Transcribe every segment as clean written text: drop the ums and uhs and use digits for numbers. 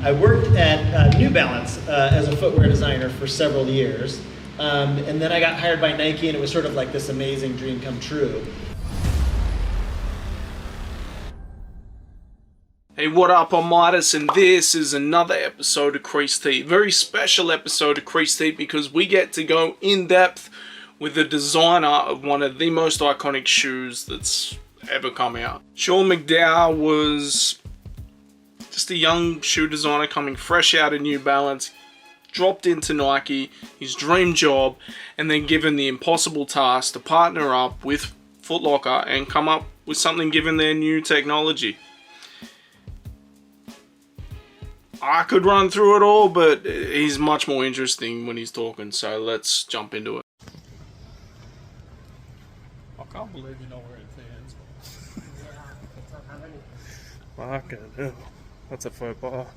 I worked at New Balance as a footwear designer for several years. And then I got hired by Nike, and it was sort of like this amazing dream come true. Hey, what up? I'm MITUS, and this is another episode of Creased. Very special episode of Creased because we get to go in depth with the designer of one of the most iconic shoes that's ever come out. Sean McDowell was just a young shoe designer coming fresh out of New Balance, dropped into Nike, his dream job, and then given the impossible task to partner up with Foot Locker and come up with something given their new technology. I could run through it all, but he's much more interesting when he's talking, so let's jump into it. I can't believe you know where it stands. Fucking hell. That's a faux pas.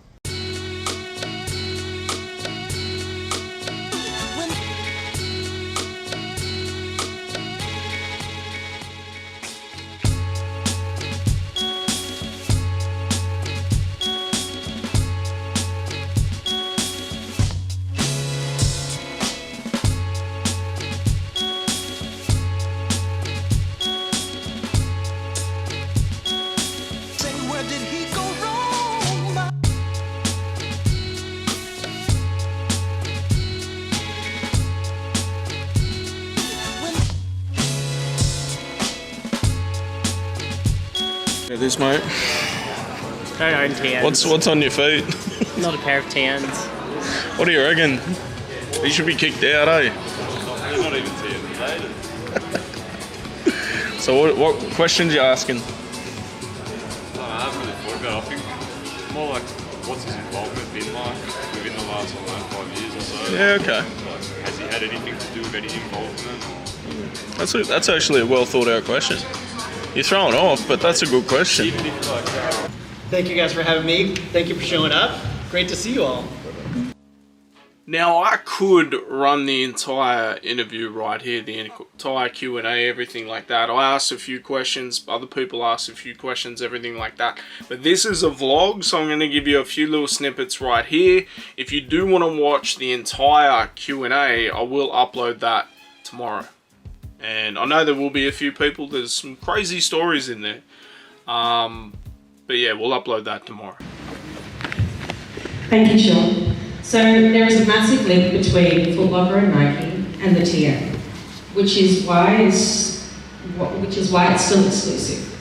This mate. Don't own TNs. What's on your feet? Not a pair of TNs. What do you reckon? You should be kicked out, eh? They're not even TNs. So what questions you asking? I haven't really thought about it. I think more like what's his involvement been like within the last 5 years or so. Yeah, okay. Like, has he had anything to do with any involvement? That's actually a well thought out question. You're throwing off, but that's a good question. Even if like Thank you guys for having me. Thank you for showing up. Great to see you all. Now I could run the entire interview right here, the entire Q&A, everything like that. I asked a few questions, other people asked a few questions, everything like that. But this is a vlog, so I'm going to give you a few little snippets right here. If you do want to watch the entire Q&A, I will upload that tomorrow. And I know there will be a few people, there's some crazy stories in there. But yeah, we'll upload that tomorrow. Thank you, Sean. So there is a massive link between Foot Locker and Nike and the TN, which is why it's still exclusive.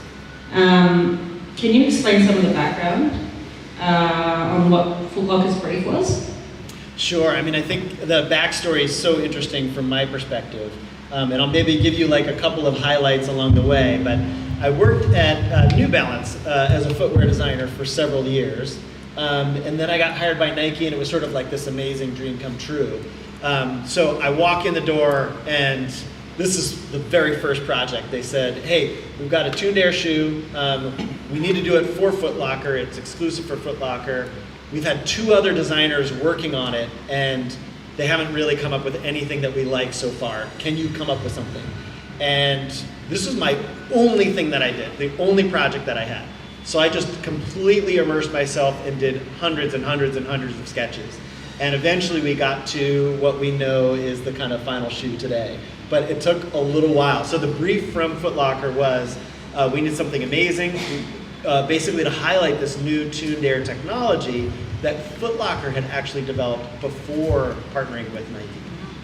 Can you explain some of the background on what Foot Locker's brief was? Sure. I mean, I think the backstory is so interesting from my perspective. And I'll maybe give you like a couple of highlights along the way, but I worked at New Balance as a footwear designer for several years. And then I got hired by Nike, and it was sort of like this amazing dream come true. So I walk in the door, and this is the very first project. They said, hey, we've got a tuned air shoe. We need to do it for Foot Locker. It's exclusive for Foot Locker. We've had 2 other designers working on it, and they haven't really come up with anything that we like so far. Can you come up with something? And this was my only thing that I did, the only project that I had. So I just completely immersed myself and did hundreds and hundreds and hundreds of sketches. And eventually we got to what we know is the kind of final shoe today. But it took a little while. So the brief from Foot Locker was, we need something amazing, basically to highlight this new tuned air technology that Foot Locker had actually developed before partnering with Nike.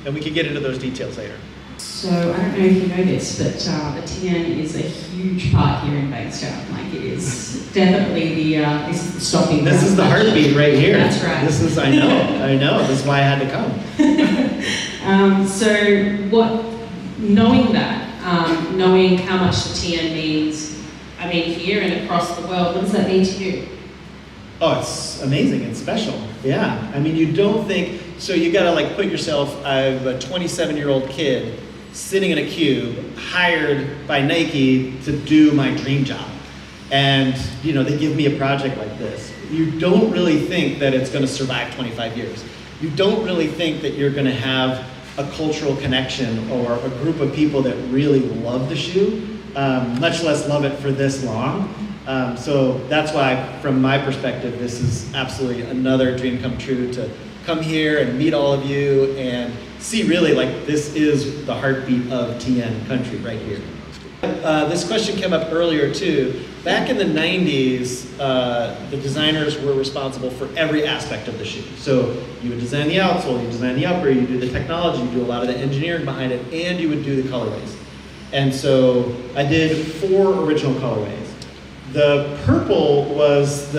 And we can get into those details later. So I don't know if you know this, but the TN is a huge part here in Bankstown. Like it is definitely this is the stopping. This is the heartbeat right here. That's right. This is, I know. This is why I had to come. So knowing that, knowing how much the TN means, I mean, here and across the world, what does that mean to you? Oh, it's amazing and special. Yeah. I mean, you don't think, so you gotta like put yourself, I'm a 27-year-old kid sitting in a cube, hired by Nike to do my dream job. And, you know, they give me a project like this. You don't really think that it's gonna survive 25 years. You don't really think that you're gonna have a cultural connection or a group of people that really love the shoe, much less love it for this long. So that's why, from my perspective, this is absolutely another dream come true to come here and meet all of you and see really like this is the heartbeat of TN country right here. This question came up earlier too. Back in the 90s, the designers were responsible for every aspect of the shoe. So you would design the outsole, you design the upper, you do the technology, you do a lot of the engineering behind it, and you would do the colorways. And so I did 4 original colorways. The purple was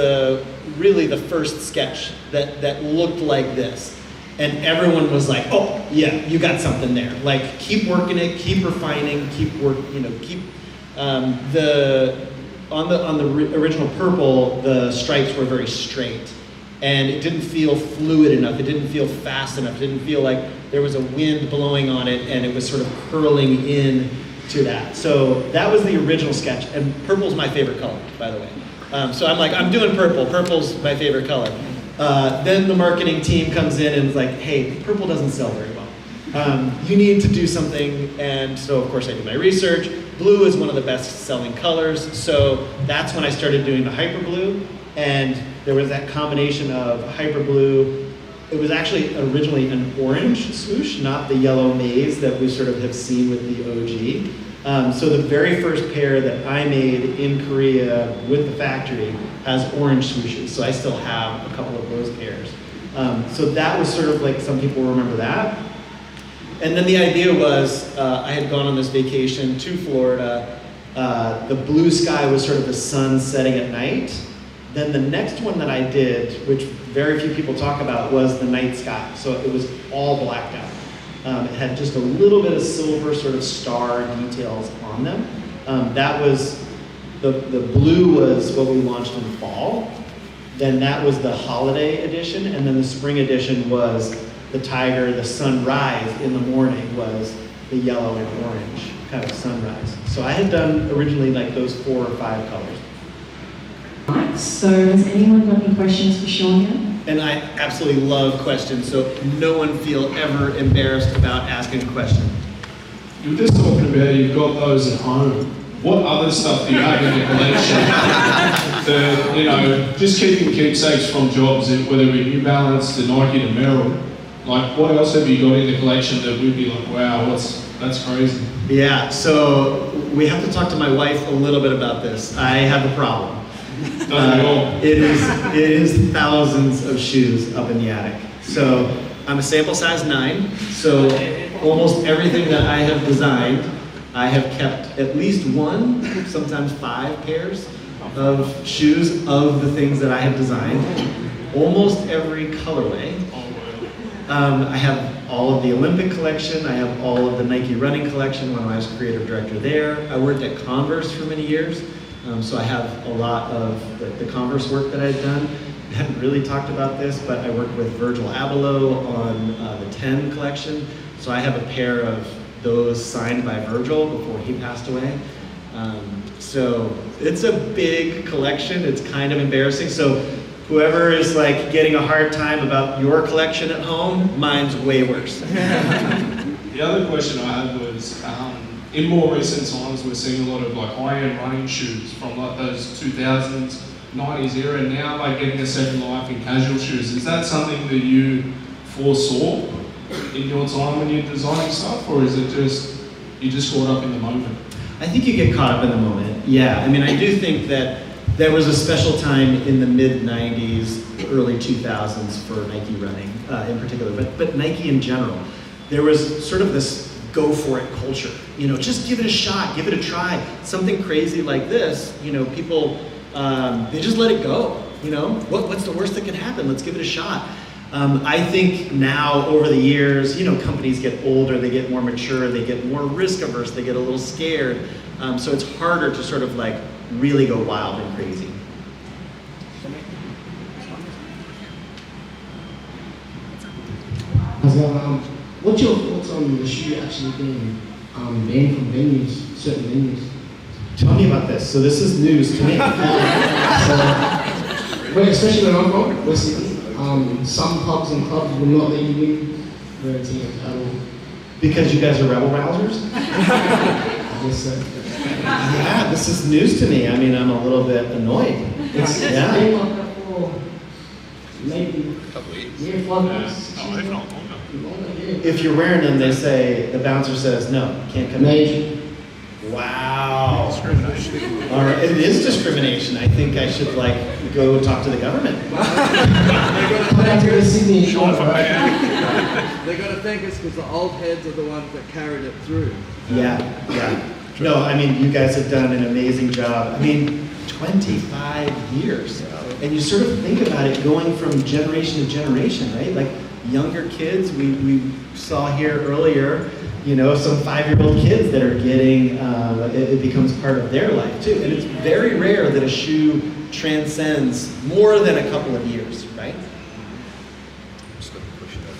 really the first sketch that looked like this. And everyone was like, oh, yeah, you got something there. Like, keep working it, keep refining, keep on the original purple, the stripes were very straight. And it didn't feel fluid enough, it didn't feel fast enough, it didn't feel like there was a wind blowing on it and it was sort of curling in to that. So that was the original sketch, and purple's my favorite color, by the way. So I'm like, I'm doing purple, purple's my favorite color. Then the marketing team comes in and is like, hey, purple doesn't sell very well. You need to do something, and so of course I did my research. Blue is one of the best selling colors, so that's when I started doing the hyper blue, and there was that combination of hyper blue. It was actually originally an orange swoosh, not the yellow maze that we sort of have seen with the OG. So the very first pair that I made in Korea with the factory has orange swooshes, so I still have a couple of those pairs. So that was sort of like, some people remember that. And then the idea was, I had gone on this vacation to Florida. The blue sky was sort of the sun setting at night. Then the next one that I did, which very few people talk about, was the night sky. So it was all blacked out. It had just a little bit of silver sort of star details on them. That was, the blue was what we launched in fall. Then that was the holiday edition, and then the spring edition was the tiger, the sunrise in the morning was the yellow and orange kind of sunrise. So I had done originally like those 4 or 5 colors. So has anyone got any questions for Sean yet? And I absolutely love questions, so no one feel ever embarrassed about asking a question. You were just talking about you've got those at home. What other stuff do you have in your collection? Just keeping keepsakes from jobs, whether it be New Balance to Nike to Merrill. Like, what else have you got in the collection that we'd be like, wow, that's crazy? Yeah, so we have to talk to my wife a little bit about this. I have a problem. It is thousands of shoes up in the attic. So I'm a sample size 9, so almost everything that I have designed, I have kept at least 1, sometimes 5 pairs of shoes of the things that I have designed. Almost every colorway. I have all of the Olympic collection, I have all of the Nike running collection when I was creative director there. I worked at Converse for many years. So I have a lot of the Converse work that I've done. I haven't really talked about this, but I worked with Virgil Abloh on the 10 collection. So I have a pair of those signed by Virgil before he passed away. So it's a big collection. It's kind of embarrassing. So whoever is like getting a hard time about your collection at home, mine's way worse. The other question I had was, in more recent times, we're seeing a lot of like high-end running shoes from like those 2000s, 90s era, now like getting a second life in casual shoes. Is that something that you foresaw in your time when you're designing stuff, or is it just, you just caught up in the moment? I think you get caught up in the moment, yeah. I mean, I do think that there was a special time in the mid-90s, early 2000s for Nike running in particular, but Nike in general. There was sort of this go for it culture. Just give it a shot, give it a try. Something crazy like this, people, they just let it go. What's the worst that can happen? Let's give it a shot. I think now, over the years, companies get older, they get more mature, they get more risk averse, they get a little scared. So it's harder to sort of like really go wild and crazy. What's your thoughts on the shoe actually being banned from venues, certain venues? Tell me about this. So this is news to me. Especially when I'm from West Sydney, some pubs and clubs will not let you in their team at all. Because you guys are rebel rousers? I guess so. Yeah, this is news to me. I mean, I'm a little bit annoyed. It's Yeah. been like that for maybe A couple of years. 5 months, 6 Oh, years if now. not longer. Longer, yeah. If you're wearing them, they say, the bouncer says, no, can't come in. Maybe. Wow. Discrimination. All right, it is discrimination. I think I should like go talk to the government. Come back to the Sydney Sean shore, from right? They got to thank us because the old heads are the ones that carried it through. Yeah, yeah. No, I mean, you guys have done an amazing job. I mean, 25 years. And you sort of think about it going from generation to generation, right? Like younger kids, we saw here earlier, you know, some 5-year-old kids that are getting, it becomes part of their life too. And it's very rare that a shoe transcends more than a couple of years, right?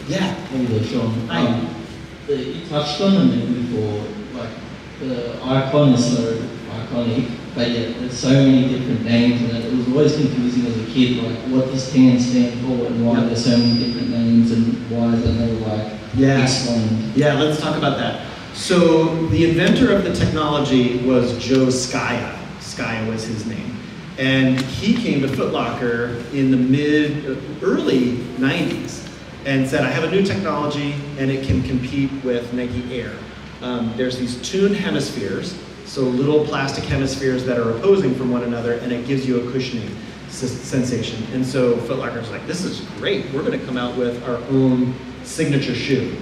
Yeah. Hey there, Sean. Hi. You touched on it before, like the icon is so iconic, but yet there's so many different names, and it was always confusing as a kid, like what does TAN stand for and why there's so many different names and why is it never like explained? Yeah, let's talk about that. So the inventor of the technology was Joe Skaya. Skaya was his name. And he came to Foot Locker in the early 90s and said, I have a new technology and it can compete with Nike Air. There's these tuned hemispheres, so little plastic hemispheres that are opposing from one another, and it gives you a cushioning sensation. And so Foot Locker's like, this is great. We're gonna come out with our own signature shoe.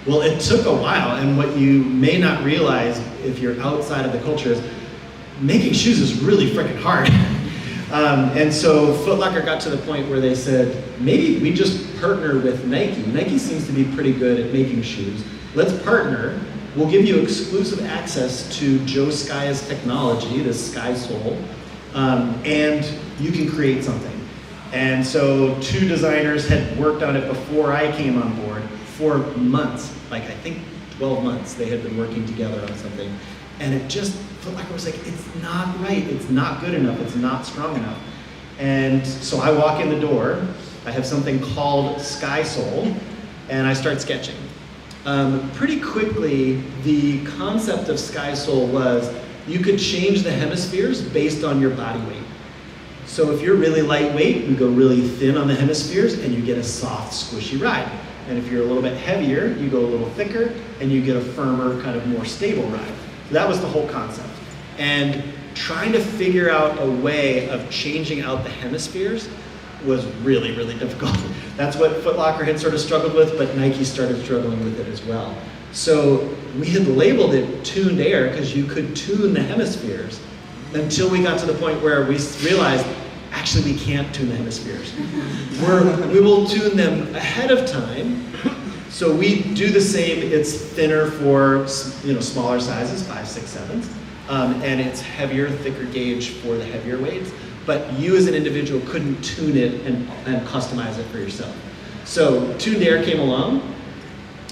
Well, it took a while, and what you may not realize if you're outside of the culture is making shoes is really freaking hard. And so Foot Locker got to the point where they said, maybe we just partner with Nike. Nike seems to be pretty good at making shoes. Let's partner. We'll give you exclusive access to Joe Skaya's technology, this Sky Sole, and you can create something. And so 2 designers had worked on it before I came on board for months, like I think 12 months they had been working together on something. And it just felt like I was like, it's not right, it's not good enough, it's not strong enough. And so I walk in the door, I have something called Sky Sole, and I start sketching. Pretty quickly, the concept of Sky Sole was you could change the hemispheres based on your body weight. So if you're really lightweight, you go really thin on the hemispheres and you get a soft, squishy ride. And if you're a little bit heavier, you go a little thicker and you get a firmer, kind of more stable ride. So that was the whole concept. And trying to figure out a way of changing out the hemispheres was really, really difficult. That's what Foot Locker had sort of struggled with, but Nike started struggling with it as well. So we had labeled it tuned air because you could tune the hemispheres until we got to the point where we realized, actually we can't tune the hemispheres. We will tune them ahead of time. So we do the same, it's thinner for smaller sizes, 5, 6, 7s, and it's heavier, thicker gauge for the heavier weights. But you as an individual couldn't tune it and customize it for yourself. So tuned air came along,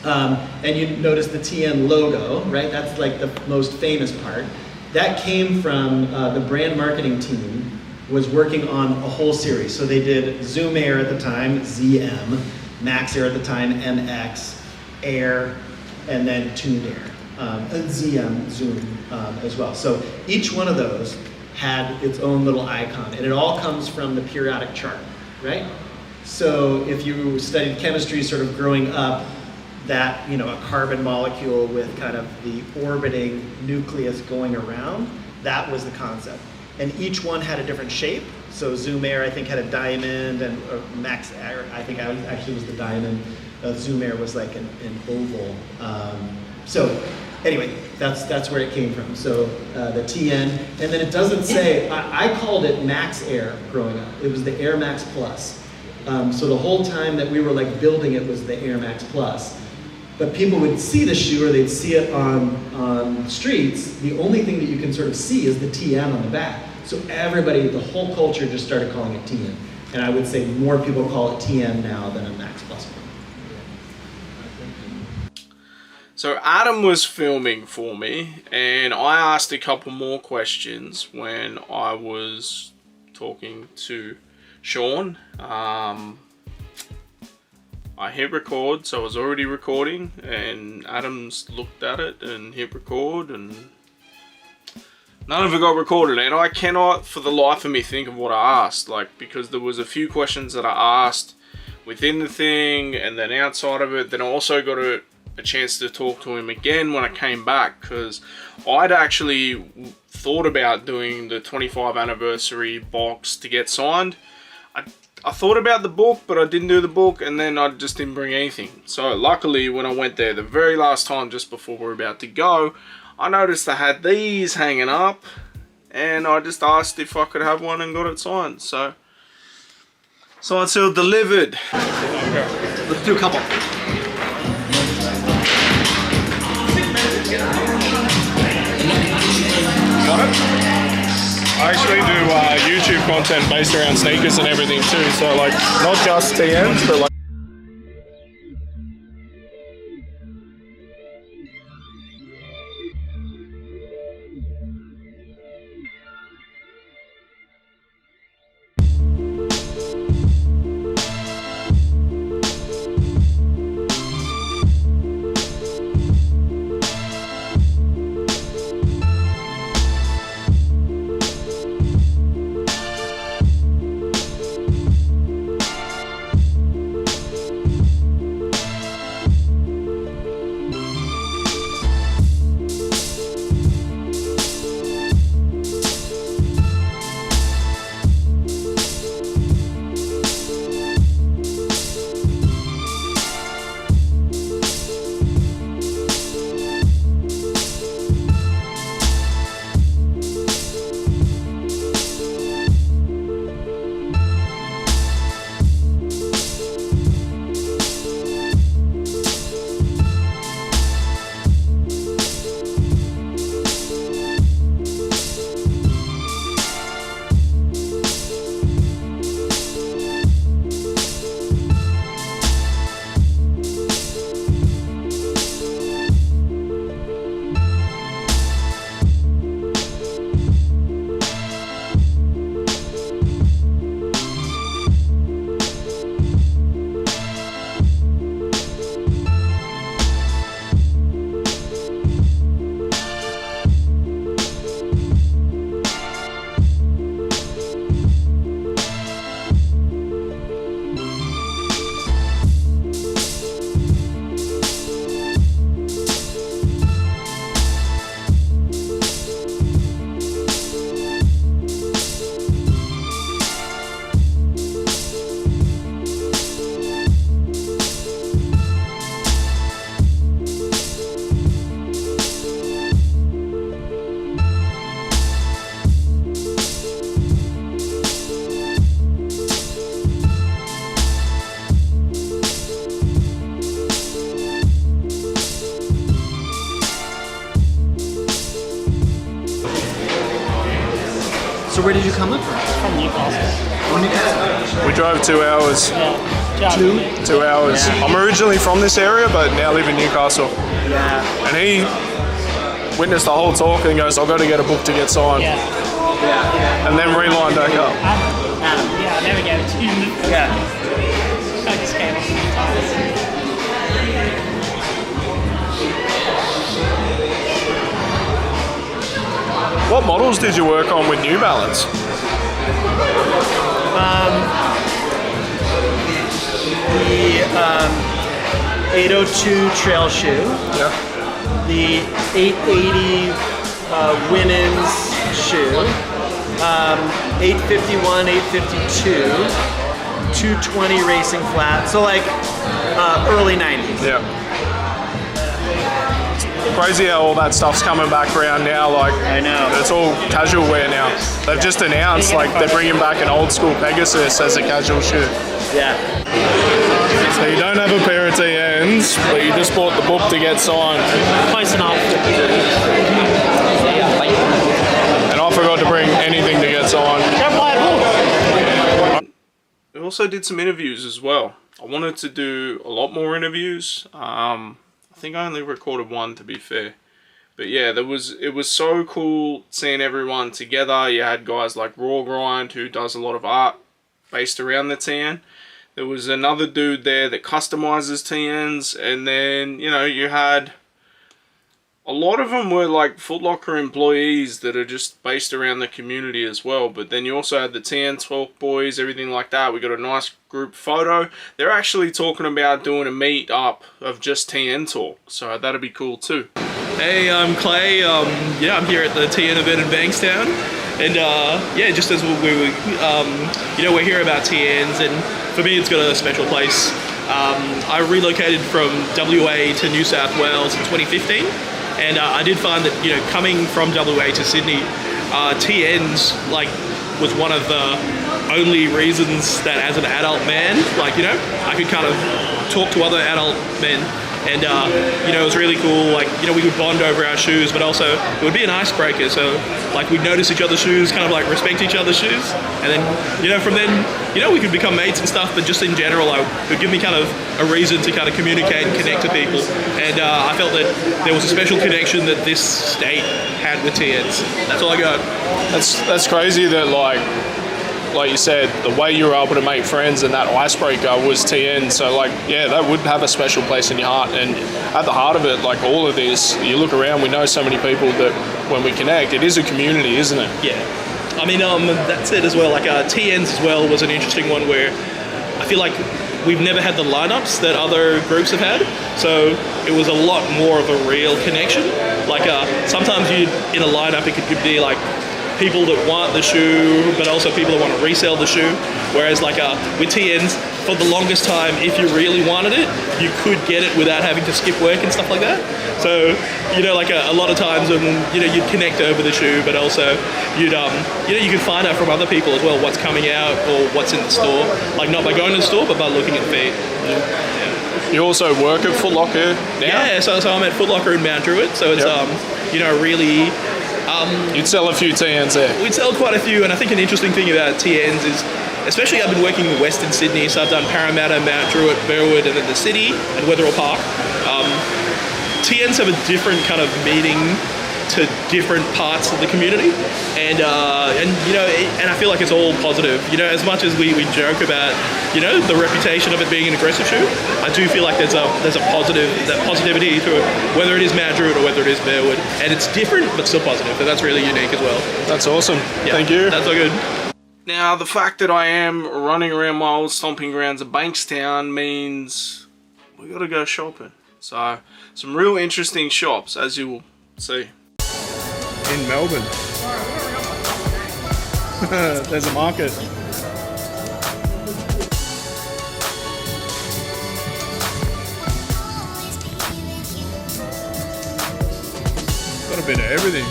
and you notice the TN logo, right? That's like the most famous part. That came from the brand marketing team was working on a whole series. So they did Zoom Air at the time, ZM, Max Air at the time, MX, Air, and then Tuned Air, and ZM, Zoom as well. So each one of those had its own little icon, and it all comes from the periodic chart, right? So if you studied chemistry sort of growing up, that, a carbon molecule with kind of the orbiting nucleus going around, that was the concept. And each one had a different shape. So Zoom Air, I think, had a diamond, and Max Air, I think, actually was the diamond. Zoom Air was like an oval. So anyway, that's where it came from. So the TN, and then it doesn't say, I called it Max Air growing up. It was the Air Max Plus. So the whole time that we were like building it was the Air Max Plus. But people would see the shoe or they'd see it on streets. The only thing that you can sort of see is the TN on the back. So everybody, the whole culture just started calling it TN. And I would say more people call it TN now than a Max Plus one. So Adam was filming for me, and I asked a couple more questions when I was talking to Sean. I hit record, so I was already recording, and Adam's looked at it and hit record, and None of it got recorded, and I cannot for the life of me think of what I asked, like, because there was a few questions that I asked within the thing and then outside of it. Then I also got a chance to talk to him again when I came back, because I'd actually thought about doing the 25 anniversary box to get signed. I thought about the book, but I didn't do the book, and then I just didn't bring anything. So luckily when I went there the very last time, just before we were about to go, I noticed they had these hanging up, and I just asked if I could have one and got it signed. So signed, sealed, delivered. Let's do a couple. Got it? I actually do YouTube content based around sneakers and everything too, so like not just TNs, but like So where did you come up from? From Newcastle. From Newcastle. we drove 2 hours. Yeah. 2 hours. Yeah. I'm originally from this area, but now live in Newcastle. Yeah. And he witnessed the whole talk and goes, I've got to get a book to get signed. Yeah. Yeah. And then relined back up. Adam. Yeah, I never gave it to him. Yeah. I just came off a few times. What models did you work on with New Balance? The 802 trail shoe, Yeah. the 880 women's shoe, 851, 852, 220 racing flat. So like early 90s. Yeah. Crazy how all that stuff's coming back around now. Like, I know. it's all casual wear now. They've just announced like they're bringing back an old school Pegasus as a casual shoe. Yeah. So you don't have a pair of TNs, but you just bought the book to get signed. Close enough. And I forgot to bring anything to get signed. Don't buy a book. We also did some interviews as well. I wanted to do a lot more interviews. I think I only recorded one, to be fair. But yeah, it was so cool seeing everyone together. You had guys like Raw Grind, who does a lot of art based around the TN. There was another dude there that customizes TNs, and then, you know, you had a lot of them were like Foot Locker employees that are just based around the community as well. But then you also had the TN Talk boys, everything like that. We got a nice group photo. They're actually talking about doing a meet up of just TN Talk, so that'd be cool too. Hey, I'm Clay. Yeah, I'm here at the TN event in Bankstown, and yeah, just as you know, we're here about TNs, and for me, it's got a special place. I relocated from WA to New South Wales in 2015, and I did find that, you know, coming from WA to Sydney, TNs like was one of the only reasons that as an adult man, like, you know, I could kind of talk to other adult men. And, you know, it was really cool. Like, you know, we would bond over our shoes, but also it would be an icebreaker. So, like, we'd notice each other's shoes, kind of like respect each other's shoes. And then, you know, from then, you know, we could become mates and stuff. But just in general, it would give me kind of a reason to kind of communicate and connect to people. And I felt that there was a special connection that this state had with TNs. That's all I got. That's crazy that like you said, the way you were able to make friends and that icebreaker was TN. So like, yeah, that would have a special place in your heart. And at the heart of it, like all of this, you look around, we know so many people that when we connect, it is a community, isn't it? Yeah. I mean, that's it as well. Like TNs as well was an interesting one where I feel like we've never had the lineups that other groups have had. So it was a lot more of a real connection. Like sometimes in a lineup, it could be like people that want the shoe, but also people that want to resell the shoe. Whereas like with TNs, for the longest time, if you really wanted it, you could get it without having to skip work and stuff like that. So, you know, like a lot of times when, you know, you'd connect over the shoe, but also you'd, you know, you could find out from other people as well what's coming out or what's in the store. Like not by going to the store, but by looking at feet. Yeah. You also work at Foot Locker now? Yeah, so I'm at Foot Locker in Mount Druitt. So it's, you know, really... You'd sell a few TNs there. We'd sell quite a few, and I think an interesting thing about TNs is, especially I've been working in Western Sydney, so I've done Parramatta, Mount Druitt, Burwood, and then the city, and Wetherill Park. TNs have a different kind of meaning to different parts of the community, and you know, and I feel like it's all positive. You know, as much as we joke about, you know, the reputation of it being an aggressive shoe, I do feel like there's a positivity to it, whether it is Mount Druitt or whether it is Burwood, and it's different but still positive, and that's really unique as well. That's awesome. Yeah, thank you. That's all good. Now, the fact that I am running around my old stomping grounds of Bankstown means we gotta go shopping. So, some real interesting shops, as you will see. In Melbourne. There's a market. Got a bit of everything.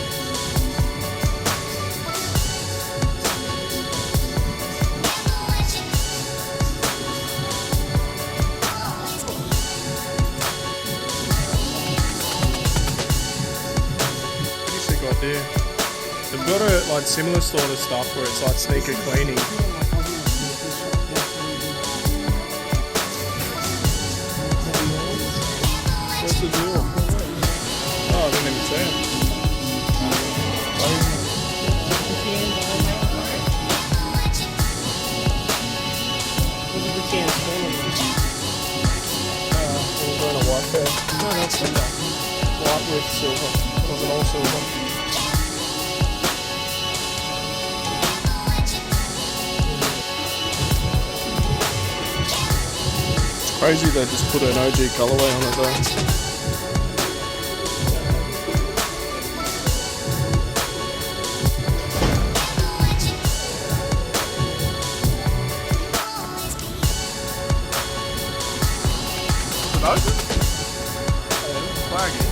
Idea. They've got a like similar sort of stuff where it's like sneaker cleaning. What's the deal? Oh, I didn't even see it. We're doing a white pair. No, that's white with silver. It wasn't all silver. Crazy they just put an OG colorway on it though. Is it open? Flaggy.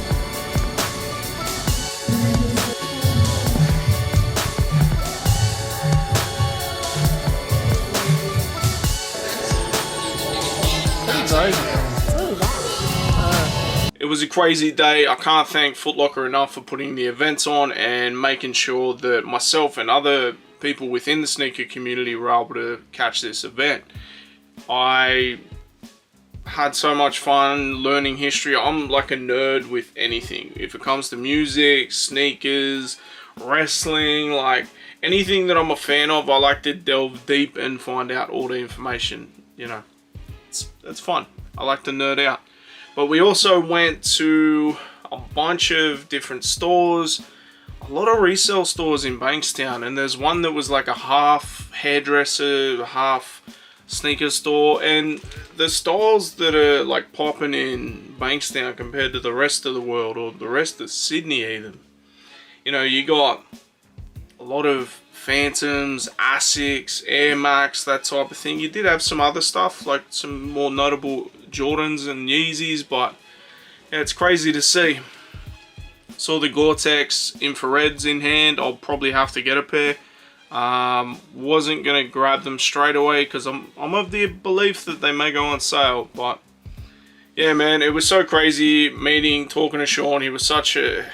It was a crazy day. I can't thank Foot Locker enough for putting the events on and making sure that myself and other people within the sneaker community were able to catch this event. I had so much fun learning history. I'm like a nerd with anything. If it comes to music, sneakers, wrestling, like anything that I'm a fan of, I like to delve deep and find out all the information, you know. It's fun. I like to nerd out. But we also went to a bunch of different stores, a lot of resale stores in Bankstown, and there's one that was like a half hairdresser, half sneaker store, and the styles that are like popping in Bankstown compared to the rest of the world, or the rest of Sydney even. You know, you got a lot of Phantoms, Asics, Air Max, that type of thing. You did have some other stuff, like some more notable Jordans and Yeezys, but yeah, it's crazy to see. Saw the Gore-Tex infrareds in hand. I'll probably have to get a pair. Wasn't going to grab them straight away because I'm of the belief that they may go on sale, but yeah, man, it was so crazy meeting, talking to Sean. He was such a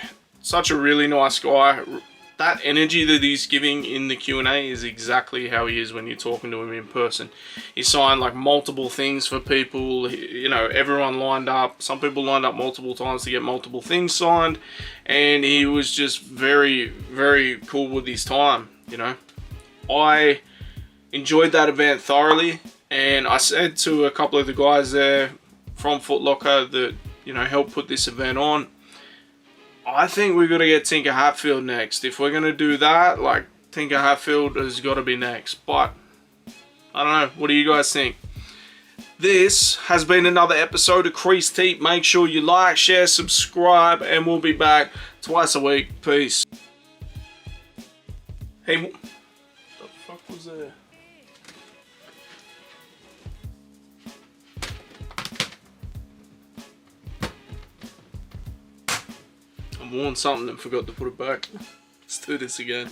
really nice guy. That energy that he's giving in the Q&A is exactly how he is when you're talking to him in person. He signed like multiple things for people, you know, everyone lined up. Some people lined up multiple times to get multiple things signed, and he was just very, very cool with his time, you know. I enjoyed that event thoroughly, and I said to a couple of the guys there from Foot Locker that, you know, helped put this event on, I think we've got to get Tinker Hatfield next. If we're going to do that, like, Tinker Hatfield has got to be next. But, I don't know. What do you guys think? This has been another episode of Creased. Make sure you like, share, subscribe, and we'll be back twice a week. Peace. Hey, what the fuck was that? I worn something and forgot to put it back. Let's do this again.